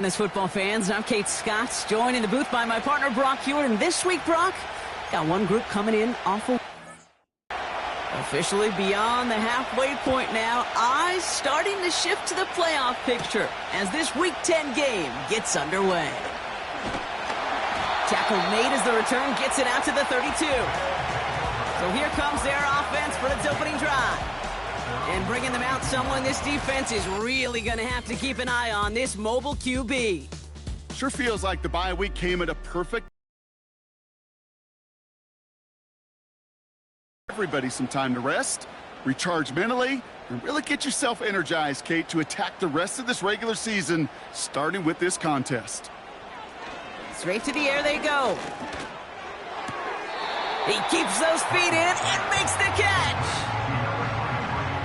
This football fans, I'm Kate Scott, joined in the booth by my partner Brock Hewitt, and this week, Brock, got one group coming in awful. Officially beyond the halfway point now, eyes starting to shift to the playoff picture as this Week 10 game gets underway. Tackle made as the return gets it out to the 32. So here comes their offense for its opening drive. And bringing them out, someone this defense is really going to have to keep an eye on, this mobile QB. Sure feels like the bye week came at a perfect. Everybody some time to rest, recharge mentally, and really get yourself energized, Kate, to attack the rest of this regular season, starting with this contest. Straight to the air they go. He keeps those feet in and makes the catch.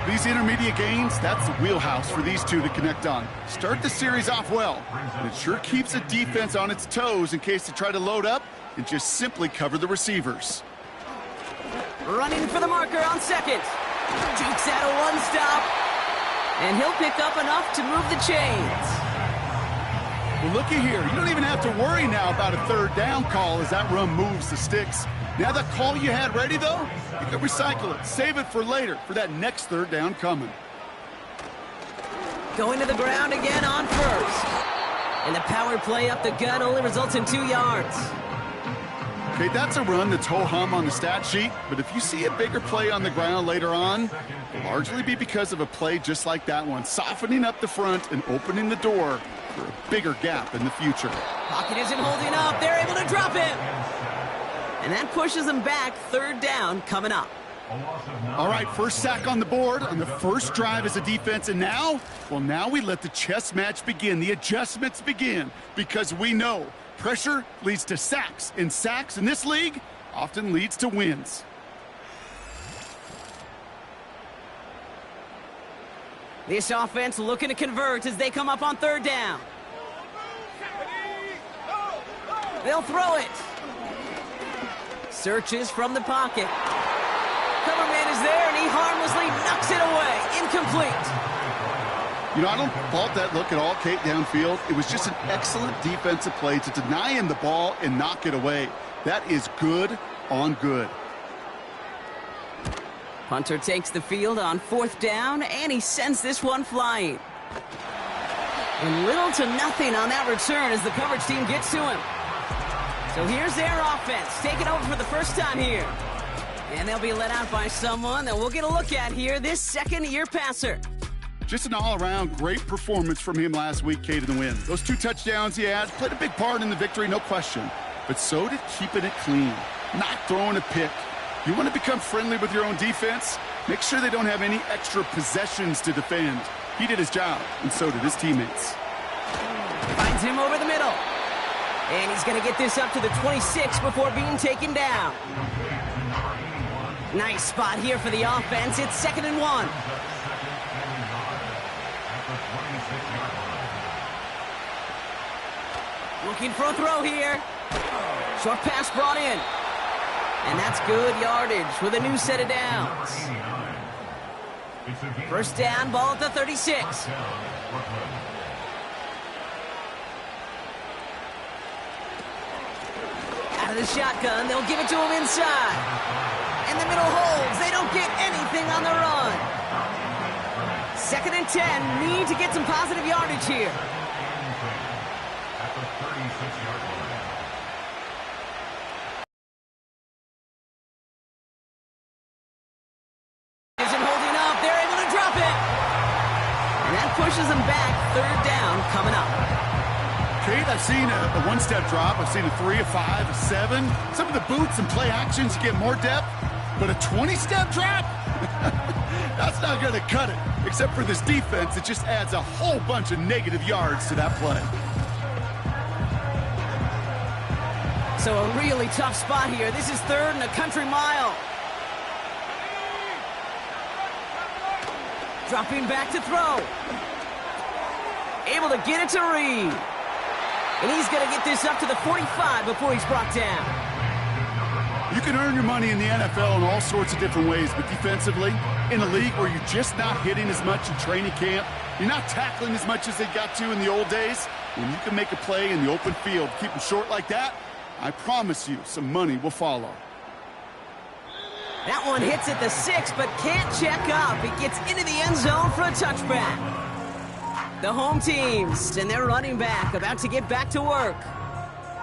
These intermediate gains, that's the wheelhouse for these two to connect on. Start the series off well, and it sure keeps the defense on its toes in case they try to load up and just simply cover the receivers. Running for the marker on second. Jukes out a one-stop, and he'll pick up enough to move the chains. Well, looky here. You don't even have to worry now about a third down call as that run moves the sticks. Now that call you had ready, though, you can recycle it. Save it for later, for that next third down coming. Going to the ground again on first. And the power play up the gut only results in 2 yards. Okay, that's a run that's ho-hum on the stat sheet, but if you see a bigger play on the ground later on, it'll largely be because of a play just like that one, softening up the front and opening the door for a bigger gap in the future. Pocket isn't holding up. They're able to drop him. And that pushes them back. Third down coming up. All right, first sack on the board on the first drive as a defense. And now, well, now we let the chess match begin. The adjustments begin because we know pressure leads to sacks. And sacks in this league often leads to wins. This offense looking to convert as they come up on third down. They'll throw it. Searches from the pocket. Cover man is there, and he harmlessly knocks it away. Incomplete. You know, I don't fault that look at all, Kate, downfield. It was just an excellent defensive play to deny him the ball and knock it away. That is good on good. Punter takes the field on fourth down, and he sends this one flying. And little to nothing on that return as the coverage team gets to him. So here's their offense, taking over for the first time here. And they'll be let out by someone that we'll get a look at here, this second-year passer. Just an all-around great performance from him last week, Kate, in the win. Those 2 touchdowns he had played a big part in the victory, no question. But so did keeping it clean, not throwing a pick. You want to become friendly with your own defense? Make sure they don't have any extra possessions to defend. He did his job, and so did his teammates. Finds him over the middle. And he's going to get this up to the 26 before being taken down. Nice spot here for the offense. It's 2nd and 1. Looking for a throw here. Short pass brought in. And that's good yardage with a new set of downs. First down, ball at the 36. Out of the shotgun, they'll give it to him inside. And the middle holds. They don't get anything on the run. 2nd and 10. Need to get some positive yardage here. Isn't holding up. They're able to drop it. And that pushes them back. Third down coming up. Kate, I've seen a one-step drop. I've seen a 3, a 5, a 7. Some of the boots and play actions, you get more depth. But a 20-step drop? That's not going to cut it. Except for this defense, it just adds a whole bunch of negative yards to that play. So a really tough spot here. This is 3rd and a country mile. Dropping back to throw. Able to get it to Reed. And he's going to get this up to the 45 before he's brought down. You can earn your money in the NFL in all sorts of different ways, but defensively, in a league where you're just not hitting as much in training camp, you're not tackling as much as they got to in the old days, When you can make a play in the open field, keep them short like that, I promise you some money will follow. That one hits at the 6, but can't check up. It gets into the end zone for a touchback. The home teams and their running back about to get back to work.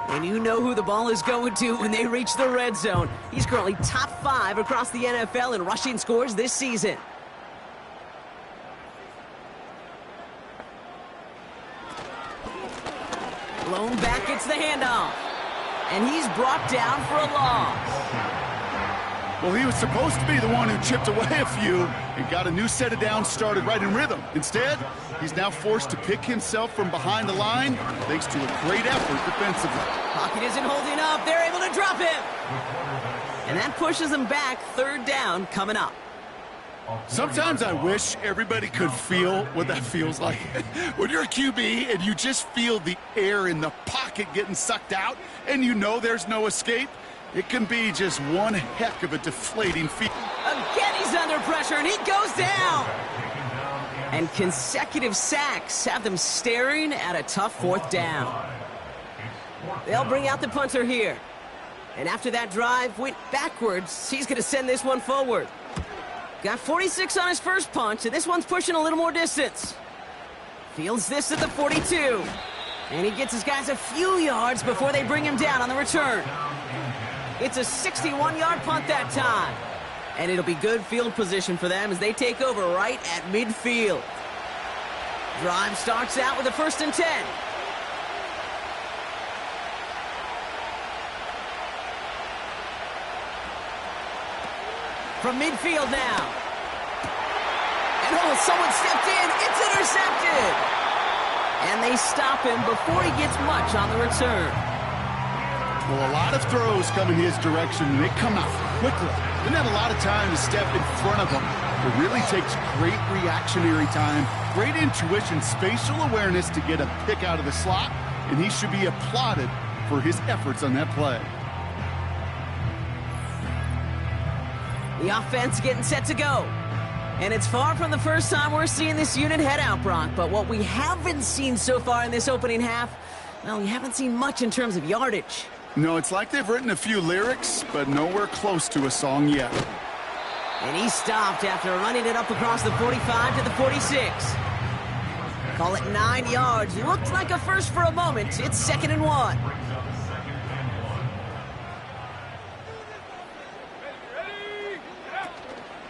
And you know who the ball is going to when they reach the red zone. He's currently top 5 across the NFL in rushing scores this season. Blown back gets the handoff. And he's brought down for a loss. Well, he was supposed to be the one who chipped away a few and got a new set of downs started right in rhythm. Instead, he's now forced to pick himself from behind the line thanks to a great effort defensively. Pocket isn't holding up. They're able to drop him. And that pushes him back. 3rd down coming up. Sometimes I wish everybody could feel what that feels like. When you're a QB and you just feel the air in the pocket getting sucked out and you know there's no escape, it can be just one heck of a deflating feeling. Again, he's under pressure, and he goes down. And consecutive sacks have them staring at a tough 4th down. They'll bring out the punter here. And after that drive went backwards, he's going to send this one forward. Got 46 on his first punch, and this one's pushing a little more distance. Fields this at the 42. And he gets his guys a few yards before they bring him down on the return. It's a 61-yard punt that time. And it'll be good field position for them as they take over right at midfield. Drive starts out with a 1st and 10. From midfield now. And someone stepped in. It's intercepted. And they stop him before he gets much on the return. Well, a lot of throws come in his direction, and they come out quickly. Didn't have a lot of time to step in front of them. It really takes great reactionary time, great intuition, spatial awareness to get a pick out of the slot, and he should be applauded for his efforts on that play. The offense getting set to go. And it's far from the first time we're seeing this unit head out, Brock. But what we haven't seen so far in this opening half, well, we haven't seen much in terms of yardage. No, it's like they've written a few lyrics, but nowhere close to a song yet. And he stopped after running it up across the 45 to the 46. Call it 9 yards. Looked like a first for a moment. It's 2nd and 1.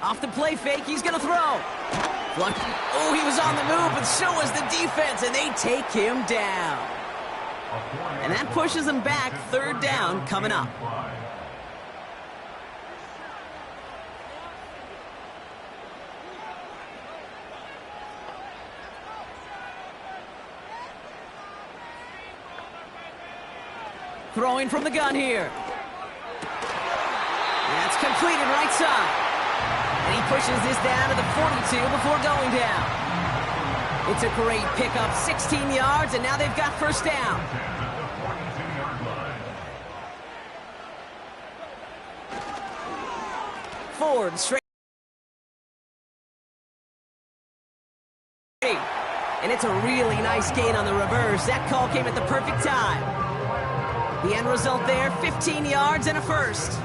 Off the play fake, he's going to throw. Oh, he was on the move, but so was the defense, and they take him down. And that pushes them back. 3rd down coming up. Throwing from the gun here. That's completed right side. And he pushes this down to the 42 before going down. It's a great pickup, 16 yards, and now they've got 1st down. Ford straight. And it's a really nice gain on the reverse. That call came at the perfect time. The end result there, 15 yards and a 1st.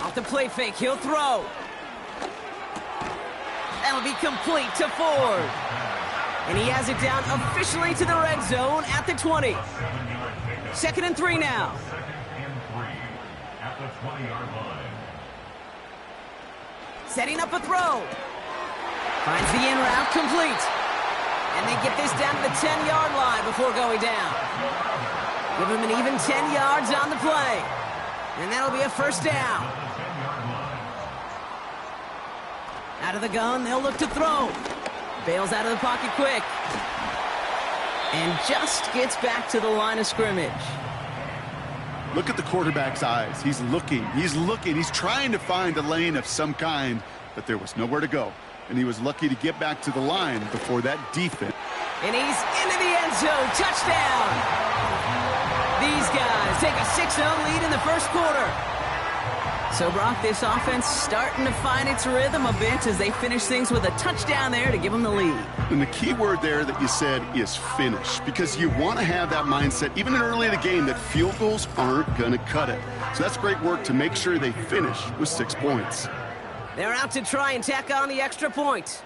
Off the play fake, he'll throw. That'll be complete to Ford. And he has it down officially to the red zone at the 20. 2nd and 3 now. Setting up a throw. Finds the in route complete. And they get this down to the 10-yard line before going down. Give him an even 10 yards on the play. And that'll be a 1st down. Out of the gun, they'll look to throw. Bails out of the pocket quick. And just gets back to the line of scrimmage. Look at the quarterback's eyes. He's looking. He's trying to find a lane of some kind, but there was nowhere to go. And he was lucky to get back to the line before that defense. And he's into the end zone. Touchdown. These guys take a 6-0 lead in the 1st quarter. So, Brock, this offense starting to find its rhythm a bit as they finish things with a touchdown there to give them the lead. And the key word there that you said is finish, because you want to have that mindset, even early in the game, that field goals aren't going to cut it. So that's great work to make sure they finish with 6 points. They're out to try and tack on the extra point.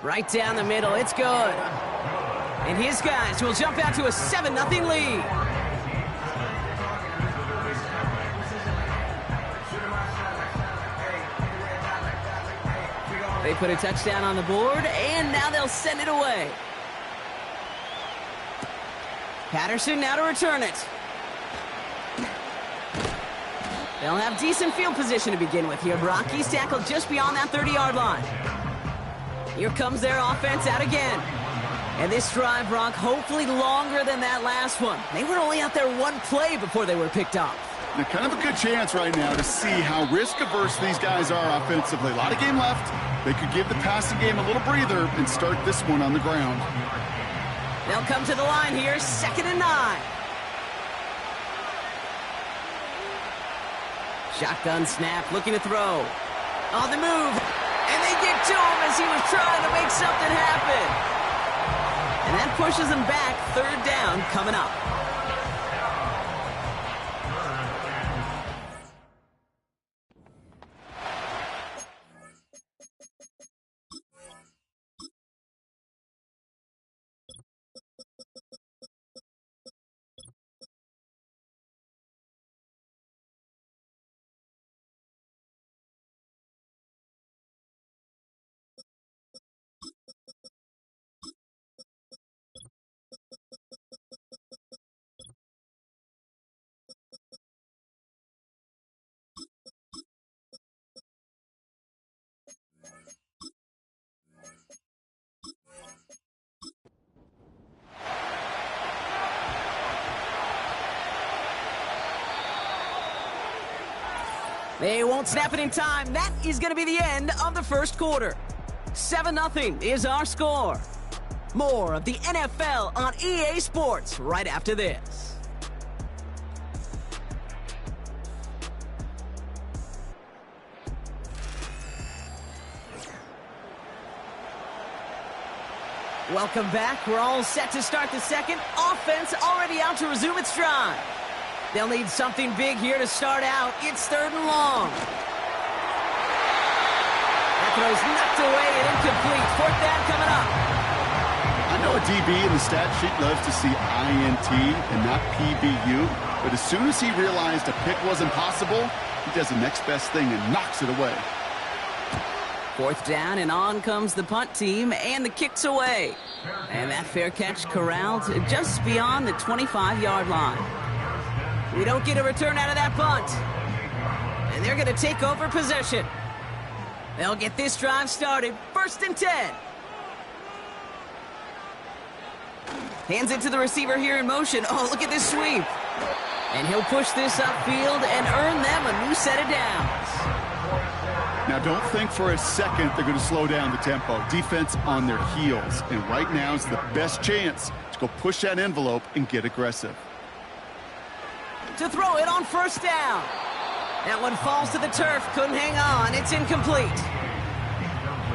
Right down the middle, it's good. And his guys will jump out to a 7-0 lead. They put a touchdown on the board, and now they'll send it away. Patterson now to return it. They'll have decent field position to begin with here, Brock. He's tackled just beyond that 30-yard line. Here comes their offense out again. And this drive, Brock, hopefully longer than that last one. They were only out there one play before they were picked off. They're kind of a good chance right now to see how risk-averse these guys are offensively. A lot of game left. They could give the passing game a little breather and start this one on the ground. They'll come to the line here, 2nd and 9. Shotgun snap, looking to throw. On the move, and they get to him as he was trying to make something happen. And that pushes him back, 3rd down coming up. They won't snap it in time. That is going to be the end of the first quarter. 7-0 is our score. More of the NFL on EA Sports right after this. Welcome back. We're all set to start the second. Offense already out to resume its drive. They'll need something big here to start out. It's 3rd and long. That throw's knocked away and incomplete. 4th down coming up. I know a DB in the stat sheet loves to see INT and not PBU, but as soon as he realized a pick wasn't possible, he does the next best thing and knocks it away. 4th down, and on comes the punt team, and the kick's away. And that fair catch corralled just beyond the 25-yard line. We don't get a return out of that punt. And they're going to take over possession. They'll get this drive started. 1st and 10. Hands it to the receiver here in motion. Oh, look at this sweep. And he'll push this upfield and earn them a new set of downs. Now, don't think for a second they're going to slow down the tempo. Defense on their heels. And right now is the best chance to go push that envelope and get aggressive. To throw it on 1st down. That one falls to the turf. Couldn't hang on. It's incomplete.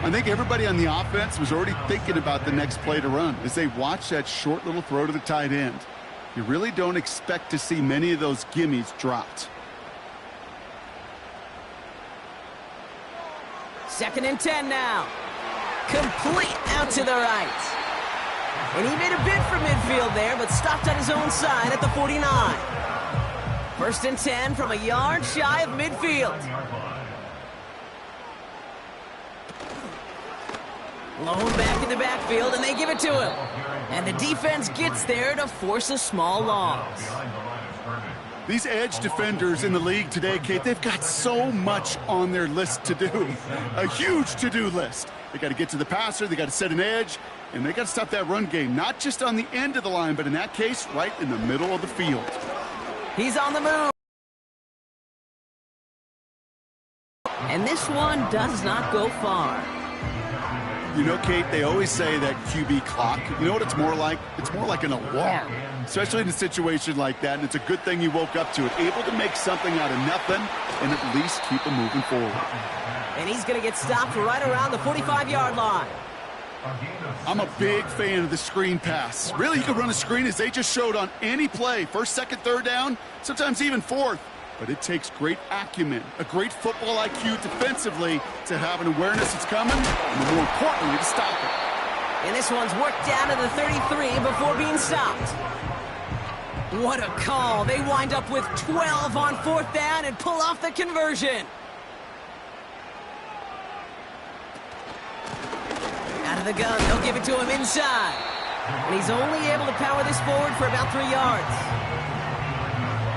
I think everybody on the offense was already thinking about the next play to run as they watch that short little throw to the tight end. You really don't expect to see many of those gimmies dropped. 2nd and 10 now. Complete out to the right. And he made a bid for midfield there, but stopped on his own side at the 49. 1st and 10 from a yard shy of midfield. Lone back in the backfield, and they give it to him. And the defense gets there to force a small loss. These edge defenders in the league today, Kate, they've got so much on their list to do. A huge to-do list. They got to get to the passer, they got to set an edge, and they got to stop that run game, not just on the end of the line, but in that case, right in the middle of the field. He's on the move. And this one does not go far. You know, Kate, they always say that QB clock, you know what it's more like? It's more like an alarm, especially in a situation like that, and it's a good thing you woke up to it, able to make something out of nothing and at least keep them moving forward. And he's going to get stopped right around the 45-yard line. I'm a big fan of the screen pass. Really, you can run a screen as they just showed on any play, first, second, third down, sometimes even fourth. But it takes great acumen, a great football IQ defensively to have an awareness it's coming, and more importantly, to stop it. And this one's worked down to the 33 before being stopped. What a call. They wind up with 12 on fourth down and pull off the conversion. Out of the gun, they'll give it to him inside. And he's only able to power this forward for about 3 yards.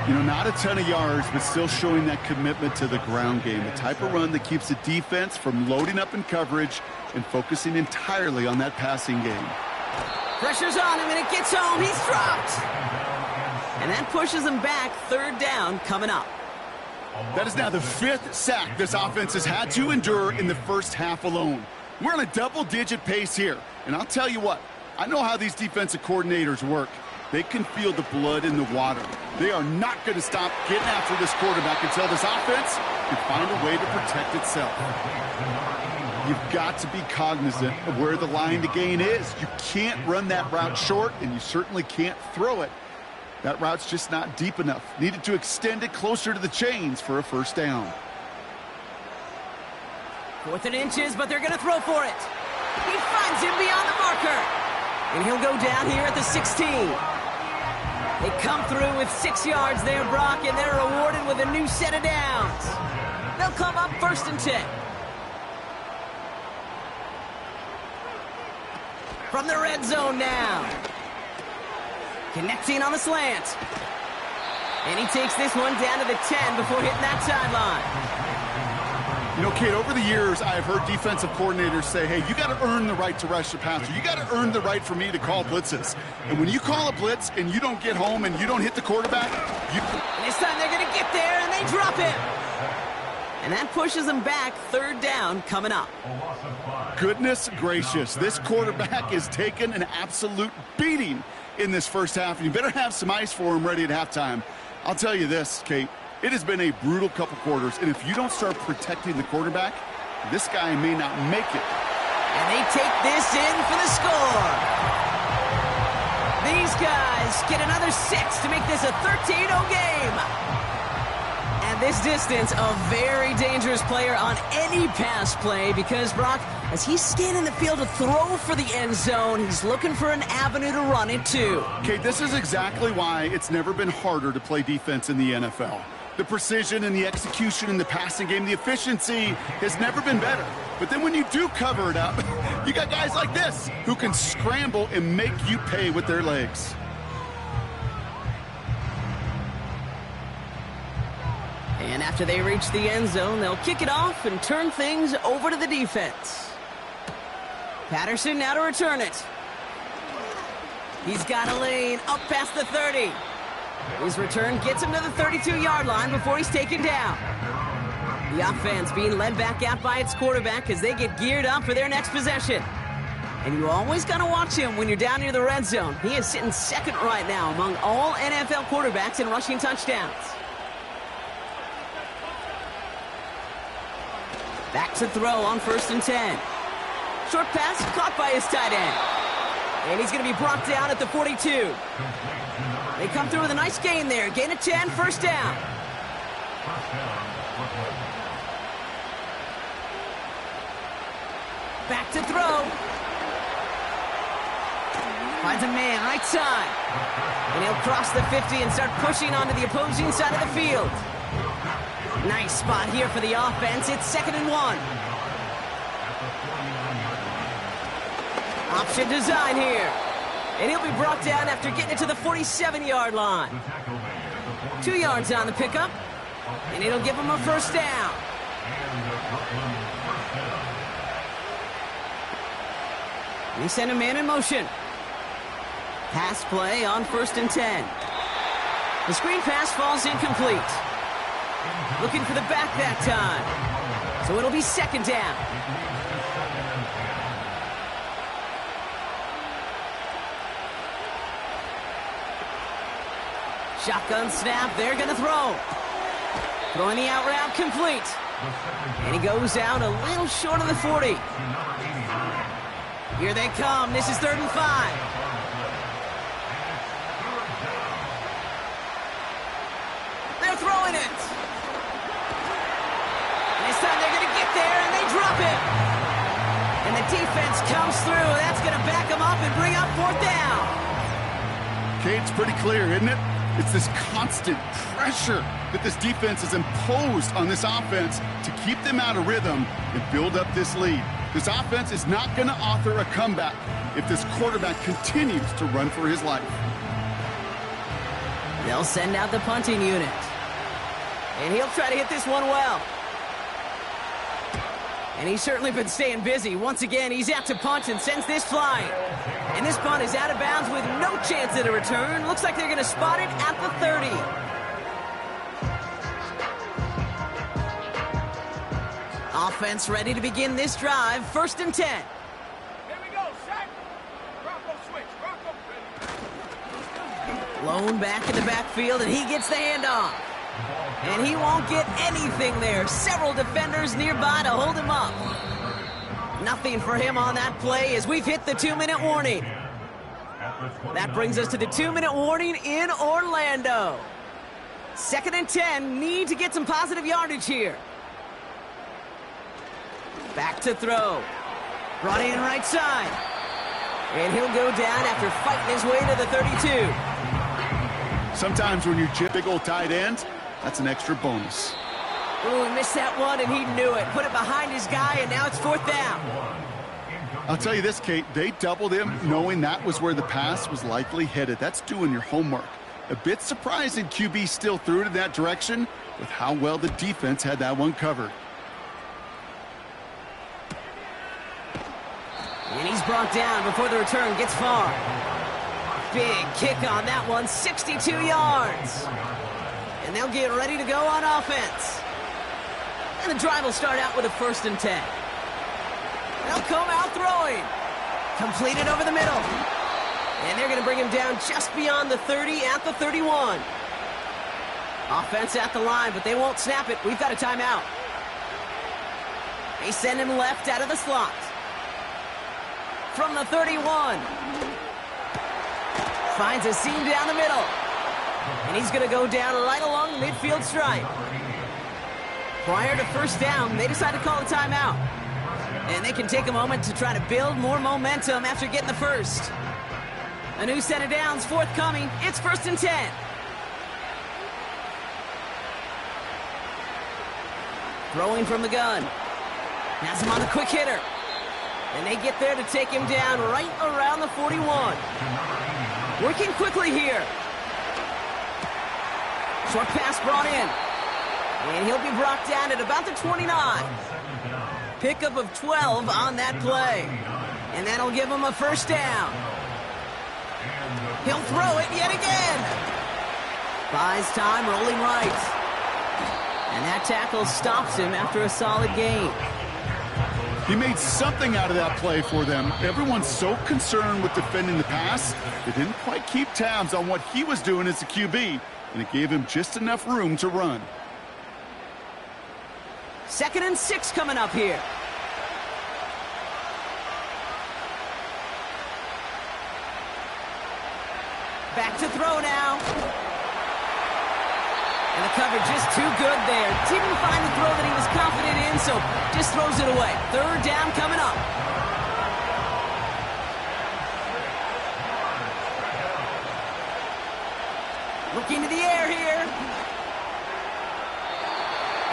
You know, not a ton of yards, but still showing that commitment to the ground game. The type of run that keeps the defense from loading up in coverage and focusing entirely on that passing game. Pressure's on him, and it gets home. He's dropped. And that pushes him back. Third down coming up. That is now the 5th sack this offense has had to endure in the first half alone. We're on a double-digit pace here. And I'll tell you what, I know how these defensive coordinators work. They can feel the blood in the water. They are not going to stop getting after this quarterback until this offense can find a way to protect itself. You've got to be cognizant of where the line to gain is. You can't run that route short, and you certainly can't throw it. That route's just not deep enough. Needed to extend it closer to the chains for a first down. 4th and inches, but they're going to throw for it. He finds him beyond the marker. And he'll go down here at the 16. They come through with 6 yards there, Brock, and they're rewarded with a new set of downs. They'll come up 1st and 10. From the red zone now. Connecting on the slant. And he takes this one down to the 10 before hitting that sideline. You know, Kate, over the years, I've heard defensive coordinators say, hey, you got to earn the right to rush the passer. You got to earn the right for me to call blitzes. And when you call a blitz and you don't get home and you don't hit the quarterback, And this time they're going to get there, and they drop him. And that pushes them back. 3rd down coming up. Goodness gracious, this quarterback is taking an absolute beating in this first half, and you better have some ice for him ready at halftime. I'll tell you this, Kate. It has been a brutal couple quarters, and if you don't start protecting the quarterback, this guy may not make it. And they take this in for the score. These guys get another 6 to make this a 13-0 game. At this distance, a very dangerous player on any pass play because, Brock, as he's scanning the field to throw for the end zone, he's looking for an avenue to run it to. Okay, this is exactly why it's never been harder to play defense in the NFL. The precision and the execution in the passing game, the efficiency has never been better. But then when you do cover it up, you got guys like this who can scramble and make you pay with their legs. And after they reach the end zone, they'll kick it off and turn things over to the defense. Patterson now to return it. He's got a lane up past the 30. His return gets him to the 32-yard line before he's taken down. The offense being led back out by its quarterback as they get geared up for their next possession. And you always got to watch him when you're down near the red zone. He is sitting 2nd right now among all NFL quarterbacks in rushing touchdowns. Back to throw on 1st and 10. Short pass caught by his tight end. And he's going to be brought down at the 42. They come through with a nice gain there. Gain of 10, 1st down. Back to throw. Finds a man right side. And he'll cross the 50 and start pushing onto the opposing side of the field. Nice spot here for the offense. It's 2nd and 1. Option design here. And he'll be brought down after getting it to the 47-yard line. 2 yards on the pickup. And it'll give him a 1st down. They send a man in motion. Pass play on 1st and 10. The screen pass falls incomplete. Looking for the back that time. So it'll be 2nd down. Shotgun snap, they're going to throw. Throwing the out route complete. And he goes out a little short of the 40. Here they come. This is 3rd and 5. They're throwing it. And this time they're going to get there, and they drop it. And the defense comes through. That's going to back them up and bring up 4th down. Okay, it's pretty clear, isn't it? It's this constant pressure that this defense has imposed on this offense to keep them out of rhythm and build up this lead. This offense is not going to author a comeback if this quarterback continues to run for his life. They'll send out the punting unit. And he'll try to hit this one well. And he's certainly been staying busy. Once again, he's out to punt and sends this flying. And this punt is out of bounds with no chance at a return. Looks like they're going to spot it at the 30. Offense ready to begin this drive. 1st and 10. Here we go, set. Bronco switch. Bronco ready. Blown back in the backfield, and he gets the handoff. And he won't get anything there. Several defenders nearby to hold him up. Nothing for him on that play as we've hit the 2-minute warning. That brings us to the 2-minute warning in Orlando. 2nd and 10, need to get some positive yardage here. Back to throw. Brought in right side. And he'll go down after fighting his way to the 32. Sometimes when you chip big old tight end, that's an extra bonus. Ooh, he missed that one, and he knew it. Put it behind his guy, and now it's 4th down. I'll tell you this, Kate, they doubled him knowing that was where the pass was likely headed. That's doing your homework. A bit surprising QB still threw it in that direction with how well the defense had that one covered. And he's brought down before the return gets far. Big kick on that one, 62 yards. And they'll get ready to go on offense. And the drive will start out with a 1st and 10. They'll come out throwing. Completed over the middle. And they're going to bring him down just beyond the 30 at the 31. Offense at the line, but they won't snap it. We've got a timeout. They send him left out of the slot. From the 31. Finds a seam down the middle. And he's going to go down right along the midfield stripe. Prior to 1st down, they decide to call a timeout. And they can take a moment to try to build more momentum after getting the first. A new set of downs forthcoming. It's 1st and 10. Throwing from the gun. Has him on the quick hitter. And they get there to take him down right around the 41. Working quickly here. Short pass brought in. And he'll be brought down at about the 29. Pickup of 12 on that play. And that'll give him a 1st down. He'll throw it yet again. Buys time, rolling right. And that tackle stops him after a solid gain. He made something out of that play for them. Everyone's so concerned with defending the pass, they didn't quite keep tabs on what he was doing as a QB, and it gave him just enough room to run. 2nd and 6 coming up here. Back to throw now. And the coverage just too good there. Didn't find the throw that he was confident in, so just throws it away. 3rd down coming up. Looking to the air here.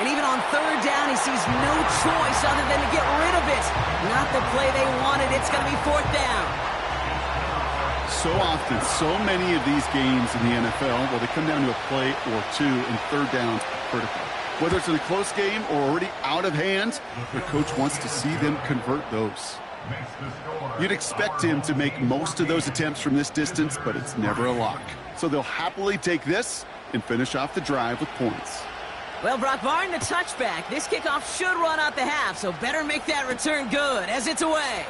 And even on 3rd down, he sees no choice other than to get rid of it. Not the play they wanted. It's going to be 4th down. So often, so many of these games in the NFL, well, they come down to a play or two, and 3rd downs critical. Whether it's in a close game or already out of hand, their coach wants to see them convert those. You'd expect him to make most of those attempts from this distance, but it's never a lock. So they'll happily take this and finish off the drive with points. Well, Brock, barring the touchback, this kickoff should run out the half, so better make that return good as it's away.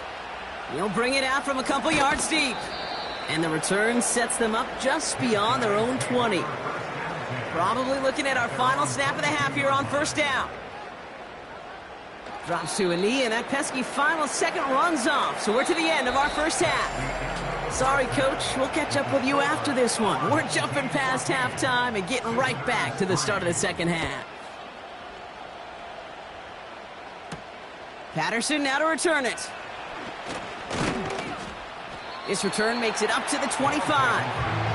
He'll bring it out from a couple yards deep. And the return sets them up just beyond their own 20. Probably looking at our final snap of the half here on first down. Drops to a knee, and that pesky final second runs off. So we're to the end of our first half. Sorry, Coach. We'll catch up with you after this one. We're jumping past halftime and getting right back to the start of the second half. Patterson now to return it. This return makes it up to the 25.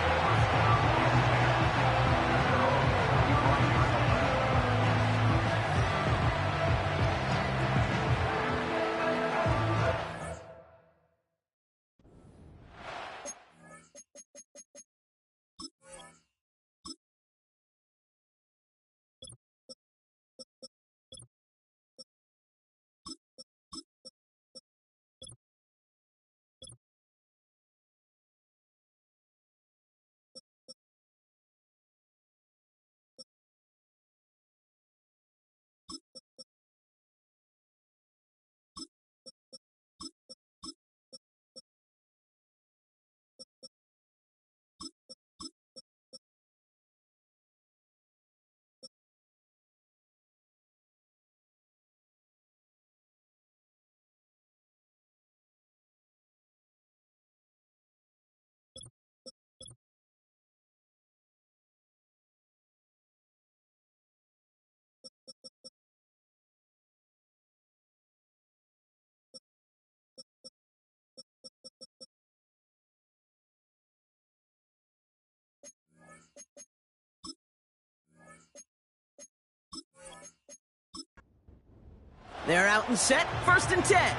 They're out and set, 1st and 10.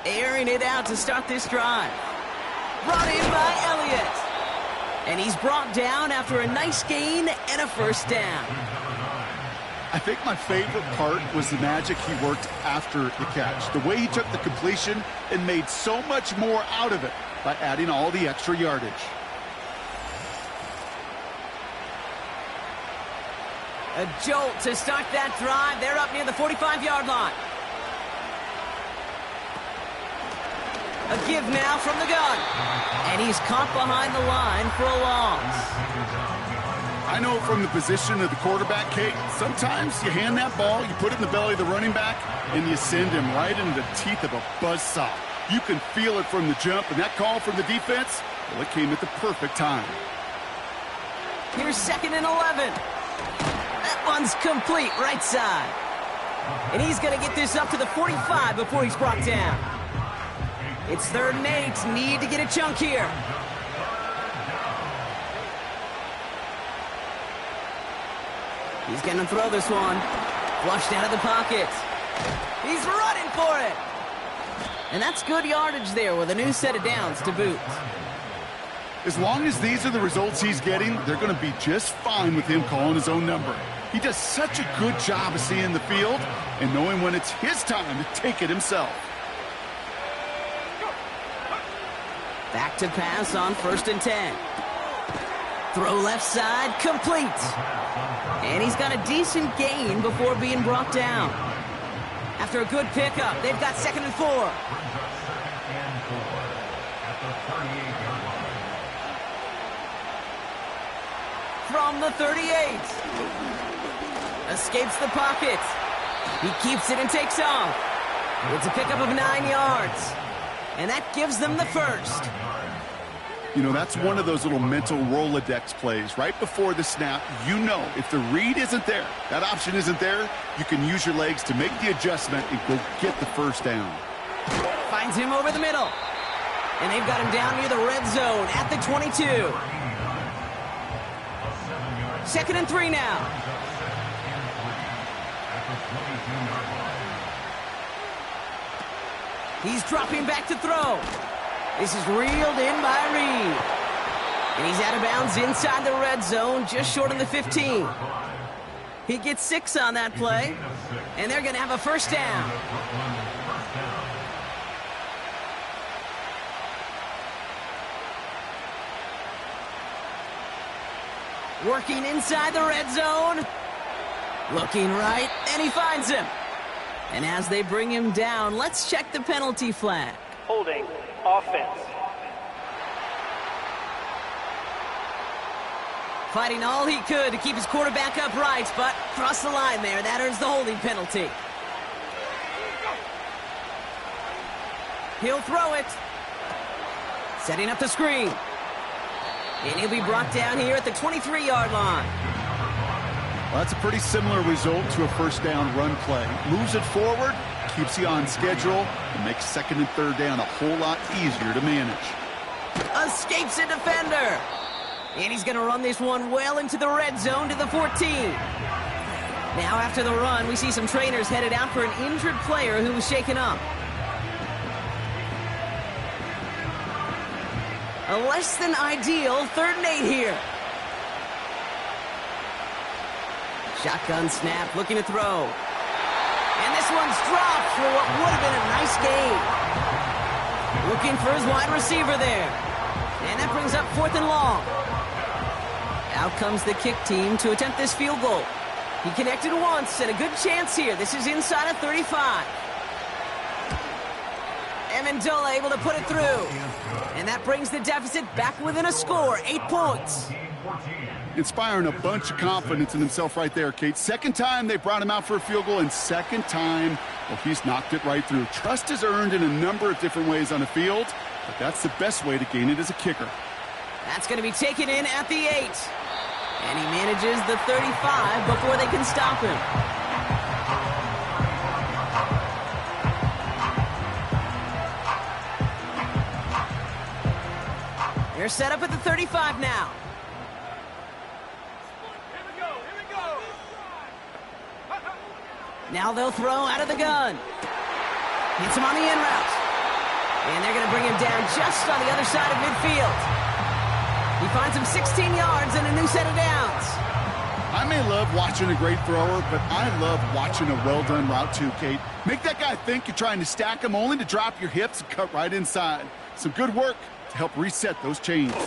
Airing it out to start this drive. Brought in by Elliott. And he's brought down after a nice gain and a first down. I think my favorite part was the magic he worked after the catch. The way he took the completion and made so much more out of it by adding all the extra yardage. A jolt to start that drive. They're up near the 45-yard line. A give now from the gun. And he's caught behind the line for a loss. I know from the position of the quarterback, Kate, sometimes you hand that ball, you put it in the belly of the running back, and you send him right into the teeth of a buzzsaw. You can feel it from the jump, and that call from the defense, well, it came at the perfect time. Here's 2nd and 11. That one's complete, right side. And he's going to get this up to the 45 before he's brought down. It's 3rd and 8. Need to get a chunk here. He's going to throw this one. Flushed out of the pocket. He's running for it. And that's good yardage there with a new set of downs to boot. As long as these are the results he's getting, they're going to be just fine with him calling his own number. He does such a good job of seeing the field and knowing when it's his time to take it himself. Back to pass on 1st and 10. Throw left side, complete. And he's got a decent gain before being brought down. After a good pickup, they've got 2nd and 4. From the 38. Escapes the pocket. He keeps it and takes off. It's a pickup of 9 yards. And that gives them the first. You know, that's one of those little mental Rolodex plays. Right before the snap, you know if the read isn't there, that option isn't there, you can use your legs to make the adjustment and go get the first down. Finds him over the middle. And they've got him down near the red zone at the 22. 2nd and 3 now. He's dropping back to throw. This is reeled in by Reed. And he's out of bounds inside the red zone, just short of the 15. He gets 6 on that play, and they're going to have a first down. Working inside the red zone. Looking right, and he finds him. And as they bring him down, let's check the penalty flag. Holding, offense. Fighting all he could to keep his quarterback upright, but crossed the line there. That earns the holding penalty. He'll throw it. Setting up the screen. And he'll be brought down here at the 23-yard line. Well, that's a pretty similar result to a first down run play. Moves it forward, keeps you on schedule, and makes second and third down a whole lot easier to manage. Escapes a defender. And he's going to run this one well into the red zone to the 14. Now after the run, we see some trainers headed out for an injured player who was shaken up. A less than ideal 3rd and 8 here. Shotgun snap, looking to throw. And this one's dropped for what would have been a nice gain. Looking for his wide receiver there. And that brings up 4th and long. Out comes the kick team to attempt this field goal. He connected once, and a good chance here. This is inside of 35. Amendola able to put it through. And that brings the deficit back within a score, 8 points. Inspiring a bunch of confidence in himself right there, Kate. Second time they brought him out for a field goal, and second time, well, he's knocked it right through. Trust is earned in a number of different ways on the field, but that's the best way to gain it as a kicker. That's going to be taken in at the 8. And he manages the 35 before they can stop him. They're set up at the 35 now. Here we go. Now they'll throw out of the gun. Hits him on the in route. And they're going to bring him down just on the other side of midfield. He finds him 16 yards and a new set of downs. I may love watching a great thrower, but I love watching a well-done route too, Kate. Make that guy think you're trying to stack him only to drop your hips and cut right inside. Some good work to help reset those chains. It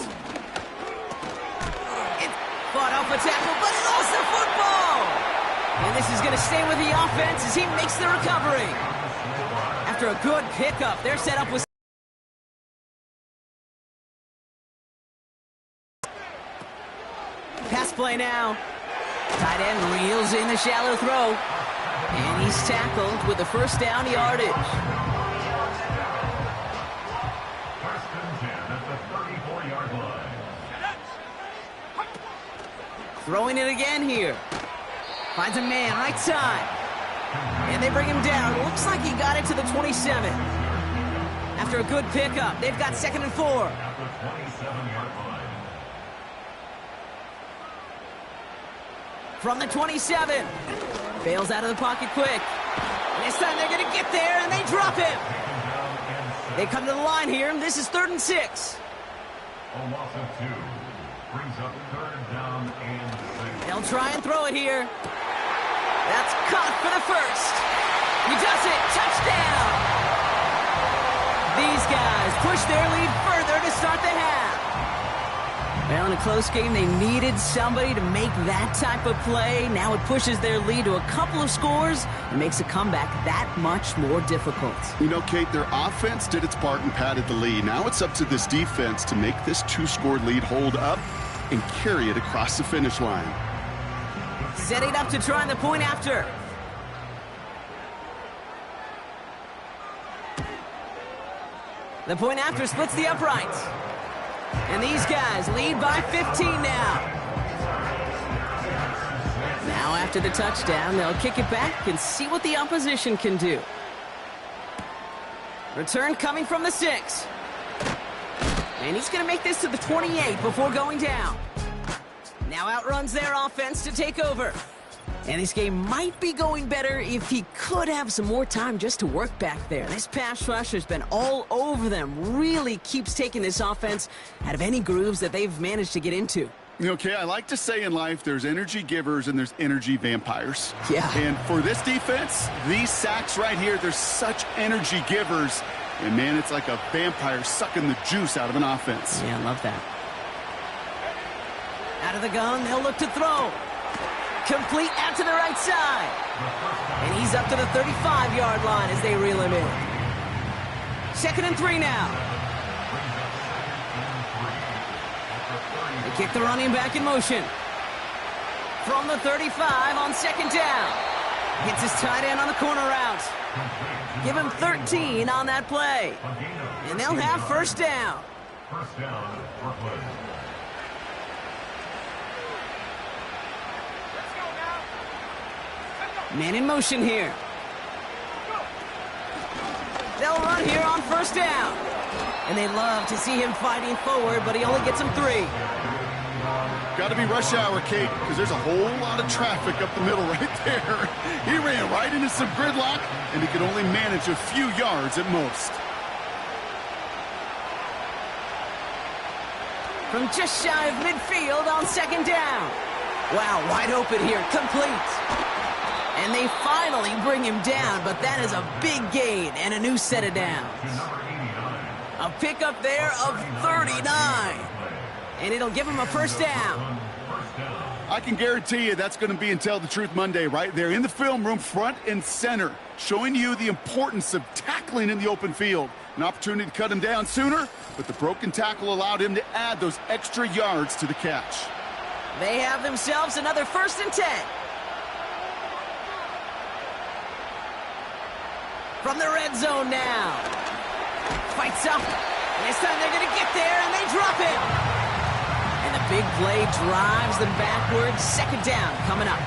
fought off a tackle, but lost the football. And this is going to stay with the offense as he makes the recovery. After a good pickup, they're set up with... Pass play now. Tight end reels in the shallow throw. And he's tackled with the first down yardage. First and 10 at the 34-yard line. Throwing it again here. Finds a man right side. And they bring him down. Looks like he got it to the 27. After a good pickup, they've got 2nd and 4. At the 27-yard line. From the 27. Bails out of the pocket quick. And this time they're going to get there, and they drop him. They come to the line here, and this is 3rd and 6. A loss of 2 brings up 3rd down and 6. They'll try and throw it here. That's caught for the first. He does it. Touchdown. These guys push their lead further to start the half. Well, in a close game, they needed somebody to make that type of play. Now it pushes their lead to a couple of scores and makes a comeback that much more difficult. You know, Kate, their offense did its part and padded the lead. Now it's up to this defense to make this 2-score lead hold up and carry it across the finish line. Setting up to try the point after. The point after splits the uprights. And these guys lead by 15 now. Now after the touchdown, they'll kick it back and see what the opposition can do. Return coming from the 6. And he's going to make this to the 28 before going down. Now outruns their offense to take over. And this game might be going better if he could have some more time just to work back there. This pass rush has been all over them. Really keeps taking this offense out of any grooves that they've managed to get into. Okay, I like to say in life there's energy givers and there's energy vampires. Yeah. And for this defense, these sacks right here, they're such energy givers. And, man, it's like a vampire sucking the juice out of an offense. Yeah, I love that. Out of the gun, they'll look to throw. complete out to the right side. And he's up to the 35-yard line as they reel him in. 2nd and 3 now. They kick the running back in motion. From the 35 on 2nd down. Hits his tight end on the corner route. Give him 13 on that play. And they'll have 1st down. First down, Brooklyn. Man in motion here. They'll run here on 1st down. And they love to see him fighting forward, but he only gets them 3. Got to be rush hour, Kate, because there's a whole lot of traffic up the middle right there. He ran right into some gridlock, and he could only manage a few yards at most. From just shy of midfield on 2nd down. Wow, wide open here, complete. And they finally bring him down, but that is a big gain and a new set of downs. A pickup there of 39. And it'll give him a 1st down. I can guarantee you that's going to be in Tell the Truth Monday right there in the film room, front and center, showing you the importance of tackling in the open field. An opportunity to cut him down sooner, but the broken tackle allowed him to add those extra yards to the catch. They have themselves another 1st and 10. From the red zone now. Fights up. And this time they're going to get there, and they drop it. And the big play drives them backwards. 2nd down coming up.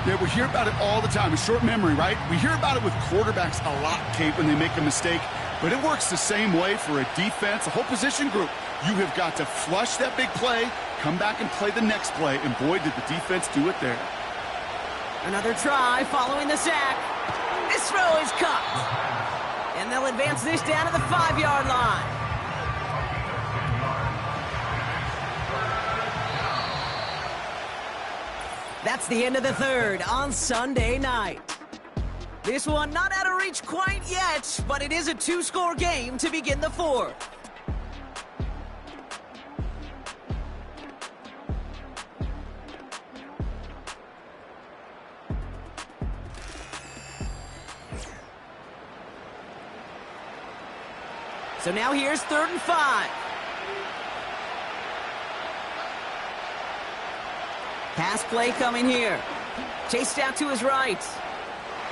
Yeah, we hear about it all the time. A short memory, right? We hear about it with quarterbacks a lot, Kate, when they make a mistake. But it works the same way for a defense, a whole position group. You have got to flush that big play, come back and play the next play, and boy, did the defense do it there. Another try following the sack. This throw is caught. And they'll advance this down to the 5-yard line. That's the end of the 3rd on Sunday night. This one not out of reach quite yet, but it is a 2-score game to begin the 4th. So now here's 3rd and 5. Pass play coming here. Chased out to his right.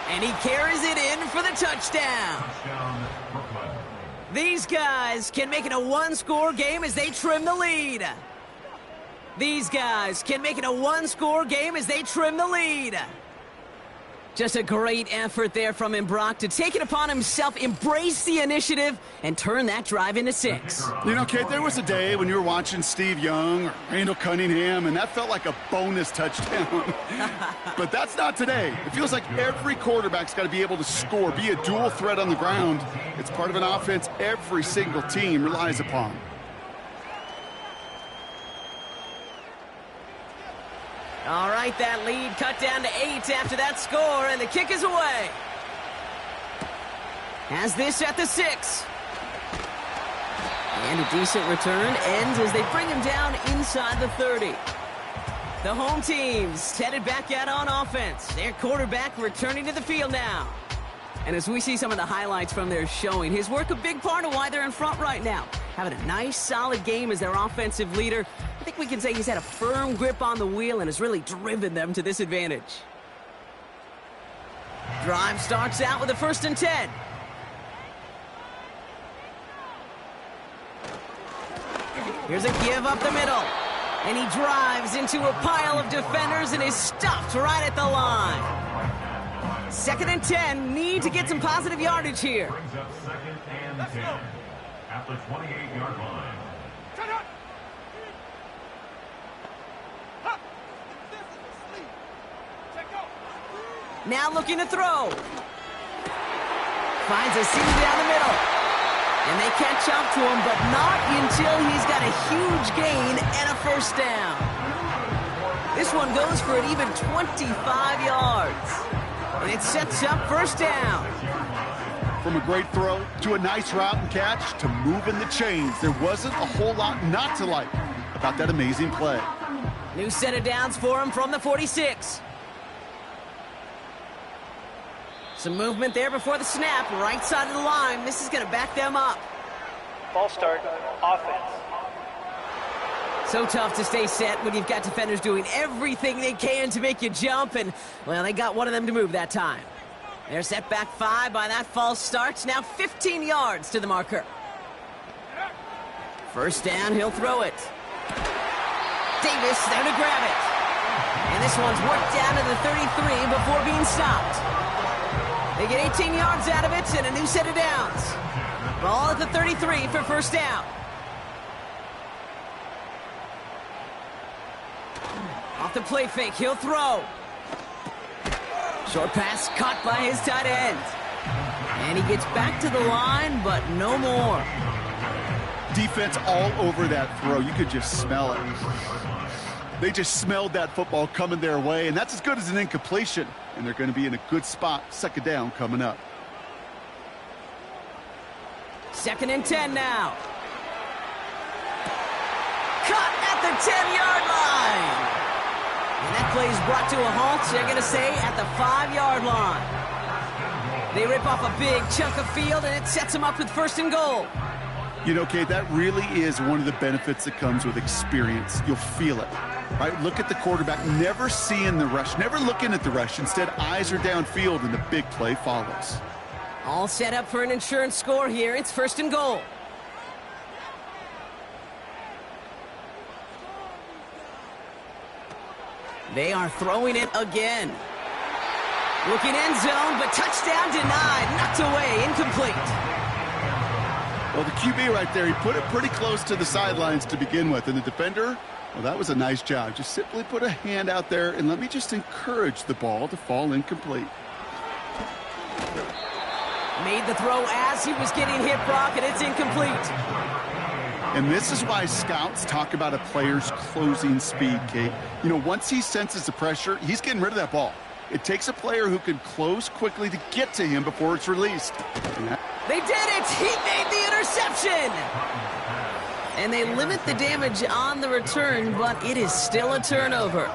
And he carries it in for the touchdown. These guys can make it a 1-score game as they trim the lead. These guys can make it a 1-score game as they trim the lead. Just a great effort there from him, Brock, to take it upon himself, embrace the initiative, and turn that drive into 6. You know, Kate, there was a day when you were watching Steve Young or Randall Cunningham, and that felt like a bonus touchdown. But that's not today. It feels like every quarterback's got to be able to score, be a dual threat on the ground. It's part of an offense every single team relies upon. All right, that lead cut down to 8 after that score, and the kick is away. Has this at the 6. And a decent return ends as they bring him down inside the 30. The home team's headed back out on offense. Their quarterback returning to the field now. And as we see some of the highlights from their showing, his work a big part of why they're in front right now. Having a nice, solid game as their offensive leader. I think we can say he's had a firm grip on the wheel and has really driven them to this advantage. Drive starts out with a 1st and 10. Here's a give up the middle. And he drives into a pile of defenders and is stopped right at the line. 2nd and 10, need to get some positive yardage here. Brings up 2nd and 10 at the 28-yard line. Now looking to throw. Finds a seam down the middle. And they catch up to him, but not until he's got a huge gain and a 1st down. This one goes for an even 25 yards. And it sets up 1st down. From a great throw to a nice route and catch to moving the chains, there wasn't a whole lot not to like about that amazing play. New set of downs for him from the 46. Some movement there before the snap, right side of the line. This is going to back them up. False start, offense. So tough to stay set when you've got defenders doing everything they can to make you jump, and, well, they got one of them to move that time. They're set back 5 by that false start. Now 15 yards to the marker. First down, he'll throw it. Davis there to grab it. And this one's worked down to the 33 before being stopped. They get 18 yards out of it and a new set of downs. Ball at the 33 for first down. Off the play fake, he'll throw. Short pass caught by his tight end. And he gets back to the line, but no more. Defense all over that throw. You could just smell it. They just smelled that football coming their way, and that's as good as an incompletion. And they're going to be in a good spot. Second down coming up. 2nd and 10 now. Cut at the 10-yard line. And that play is brought to a halt, they're going to say, at the 5-yard line. They rip off a big chunk of field, and it sets them up with 1st and goal. You know, Kate, that really is one of the benefits that comes with experience. You'll feel it, right? Look at the quarterback, never seeing the rush, never looking at the rush. Instead, eyes are downfield, and the big play follows. All set up for an insurance score here. It's 1st and goal. They are throwing it again. Looking end zone, but touchdown denied. Knocked away, incomplete. Well, the QB right there, he put it pretty close to the sidelines to begin with. And the defender, well, that was a nice job. Just simply put a hand out there and let me just encourage the ball to fall incomplete. Made the throw as he was getting hit, Brock, and it's incomplete. And this is why scouts talk about a player's closing speed, Kate. You know, once he senses the pressure, he's getting rid of that ball. It takes a player who can close quickly to get to him before it's released. They did it! He made the interception! And they limit the damage on the return, but it is still a turnover.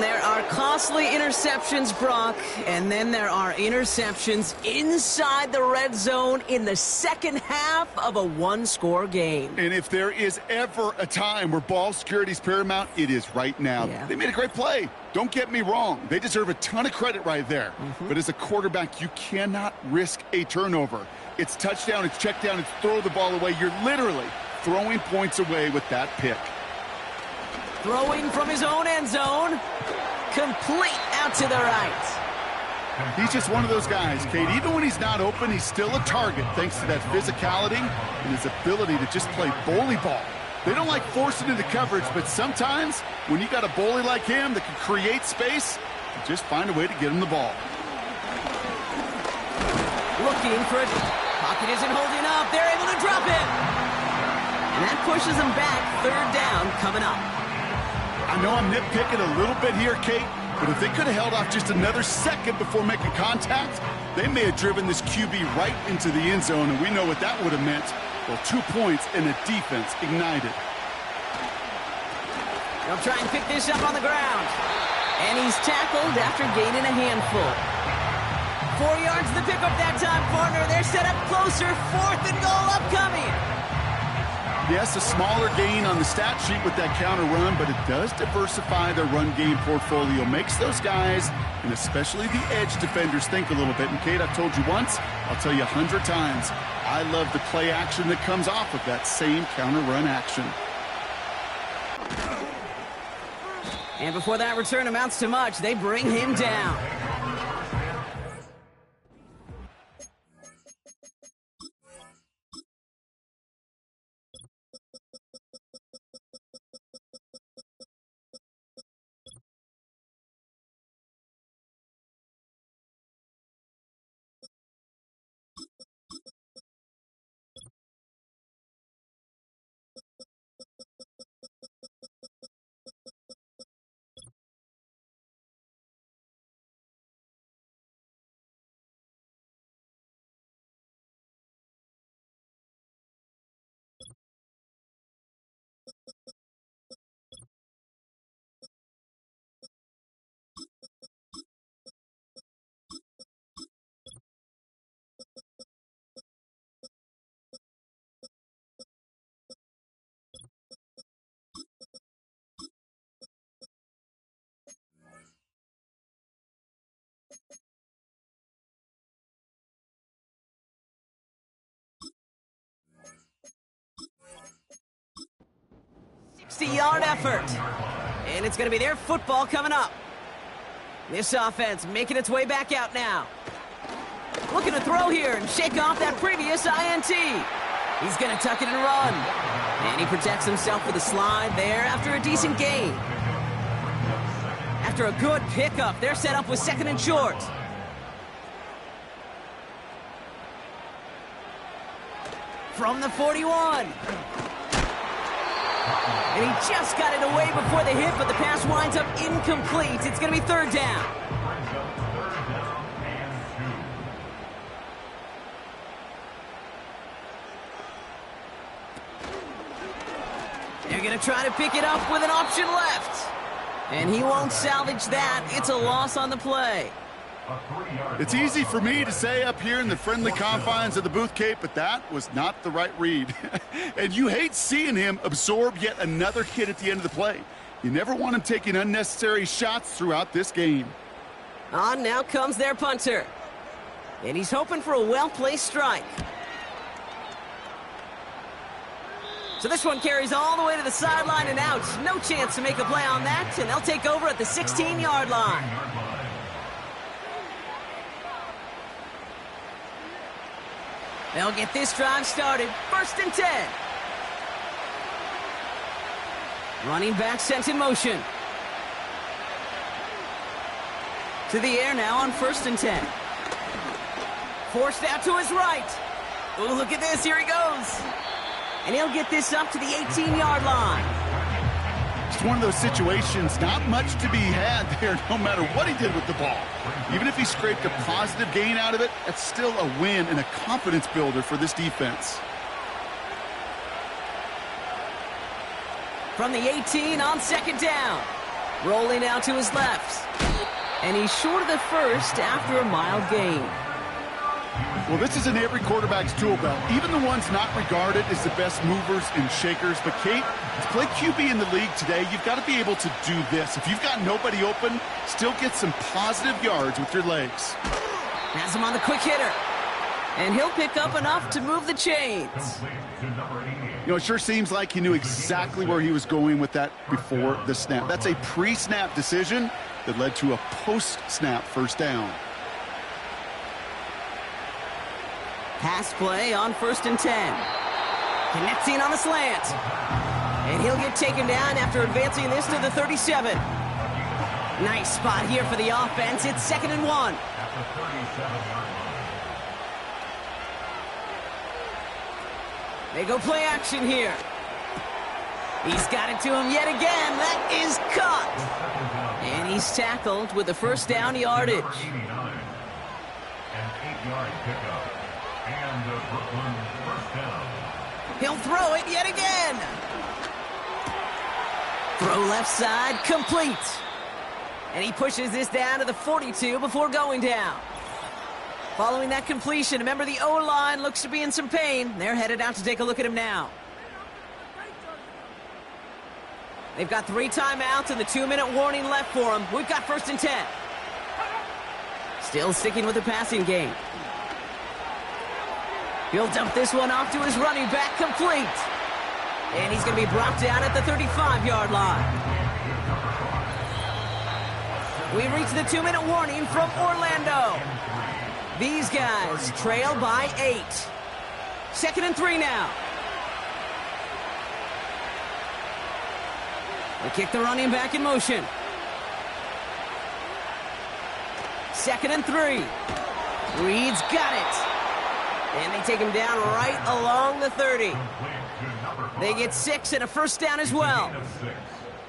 There are costly interceptions, Brock, and then there are interceptions inside the red zone in the second half of a one-score game. And if there is ever a time where ball security is paramount, it is right now. Yeah. They made a great play. Don't get me wrong. They deserve a ton of credit right there. But as a quarterback, you cannot risk a turnover. It's touchdown, it's check down, it's throw the ball away. You're literally throwing points away with that pick. Throwing from his own end zone. Complete out to the right. He's just one of those guys, Kate. Even when he's not open, he's still a target thanks to that physicality and his ability to just play bully ball. They don't like forcing into coverage, but sometimes when you got a bully like him that can create space, you just find a way to get him the ball. Looking for it. Pocket isn't holding up. They're able to drop it. And that pushes them back. 3rd down coming up. I know I'm nitpicking a little bit here, Kate, but if they could have held off just another second before making contact, they may have driven this QB right into the end zone, and we know what that would have meant. Well, 2 points and a defense ignited. They'll try and pick this up on the ground. And he's tackled after gaining a handful. 4 yards to the pickup that time, partner. They're set up closer. 4th and goal upcoming. Yes, a smaller gain on the stat sheet with that counter run, but it does diversify their run game portfolio. Makes those guys, and especially the edge defenders, think a little bit. And Kate, I've told you once, I'll tell you 100 times, I love the play action that comes off of that same counter run action. And before that return amounts to much, they bring him down. 60-yard effort. And it's going to be their football coming up. This offense making its way back out now. Looking to throw here and shake off that previous INT. He's going to tuck it and run. And he protects himself with a slide there after a decent gain. After a good pickup, they're set up with 2nd and short. From the 41. And he just got it away before the hit, but the pass winds up incomplete. It's going to be 3rd down. They're going to try to pick it up with an option left. And he won't salvage that. It's a loss on the play. It's easy for me to say up here in the friendly confines of the booth, Kate, but that was not the right read. And you hate seeing him absorb yet another hit at the end of the play. You never want him taking unnecessary shots throughout this game. On now comes their punter. And he's hoping for a well-placed strike. So this one carries all the way to the sideline and out. No chance to make a play on that, and they'll take over at the 16-yard line. They'll get this drive started. 1st and 10. Running back sent in motion. To the air now on 1st and 10. Forced out to his right. Oh, look at this. Here he goes. And he'll get this up to the 18-yard line. It's one of those situations, not much to be had there no matter what he did with the ball. Even if he scraped a positive gain out of it, that's still a win and a confidence builder for this defense. From the 18 on 2nd down. Rolling out to his left. And he's short of the first after a mild gain. Well, this is in every quarterback's tool belt, even the ones not regarded as the best movers and shakers. But, Kate, to play QB in the league today, you've got to be able to do this. If you've got nobody open, still get some positive yards with your legs. Has him on the quick hitter. And he'll pick up enough to move the chains. You know, it sure seems like he knew exactly where he was going with that before the snap. That's a pre-snap decision that led to a post-snap 1st down. Pass play on 1st and 10. Connecting on the slant. And he'll get taken down after advancing this to the 37. Nice spot here for the offense. It's 2nd and 1. They go play action here. He's got it to him yet again. That is caught. And he's tackled with the 1st down yardage. An 8-yard pickup. And the Brooklyn 1st down. He'll throw it yet again. Throw left side, complete. And he pushes this down to the 42 before going down. Following that completion, a member of the O-line looks to be in some pain. They're headed out to take a look at him now. They've got 3 timeouts and the 2-minute warning left for them. We've got 1st and 10. Still sticking with the passing game. He'll dump this one off to his running back, complete. And he's going to be brought down at the 35-yard line. We reach the 2-minute warning from Orlando. These guys trail by 8. 2nd and 3 now. They kick the running back in motion. 2nd and 3. Reed's got it. And they take him down right along the 30. They get 6 and a 1st down as well.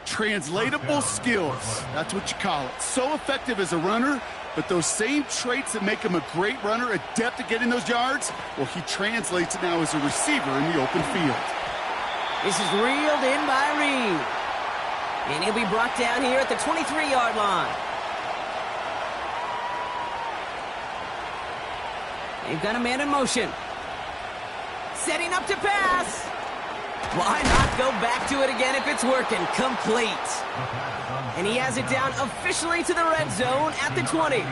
Translatable skills. That's what you call it. So effective as a runner, but those same traits that make him a great runner, adept at getting those yards, well, he translates it now as a receiver in the open field. This is reeled in by Reed. And he'll be brought down here at the 23-yard line. They've got a man in motion. Setting up to pass. Why not go back to it again if it's working? Complete. And he has it down officially to the red zone at the 20.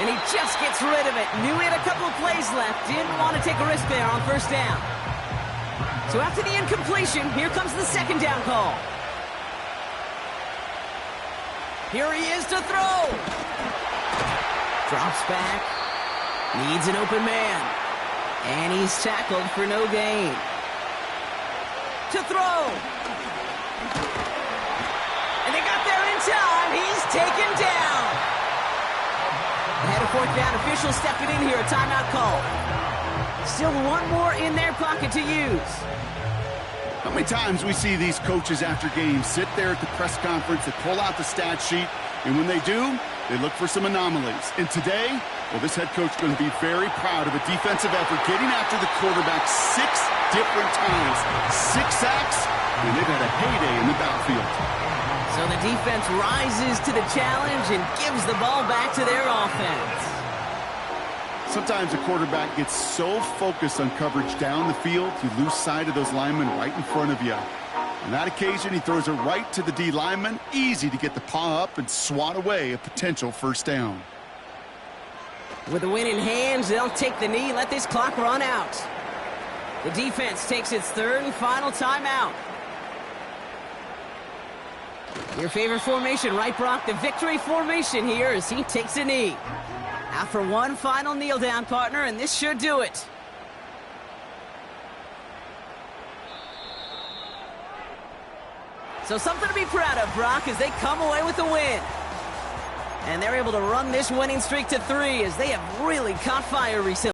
And he just gets rid of it. Knew he had a couple of plays left. Didn't want to take a risk there on first down. So after the incompletion, here comes the second down call. Here he is to throw. Drops back. Needs an open man. And he's tackled for no gain. To throw. And they got there in time. He's taken down. Ahead of fourth down, officials stepping in here, a timeout call. Still one more in their pocket to use. How many times we see these coaches after games sit there at the press conference, they pull out the stat sheet, and when they do, they look for some anomalies. And today, well, this head coach is going to be very proud of a defensive effort, getting after the quarterback 6 different times. 6 sacks, and they've had a heyday in the backfield. So the defense rises to the challenge and gives the ball back to their offense. Sometimes a quarterback gets so focused on coverage down the field, you lose sight of those linemen right in front of you. On that occasion, he throws it right to the D lineman. Easy to get the paw up and swat away a potential first down. With the win in hands, they'll take the knee and let this clock run out. The defense takes its third and final timeout. Your favorite formation, right, Brock? The victory formation here as he takes a knee. Out for one final kneel down, partner, and this should do it. So something to be proud of, Brock, as they come away with the win. And they're able to run this winning streak to 3 as they have really caught fire recently.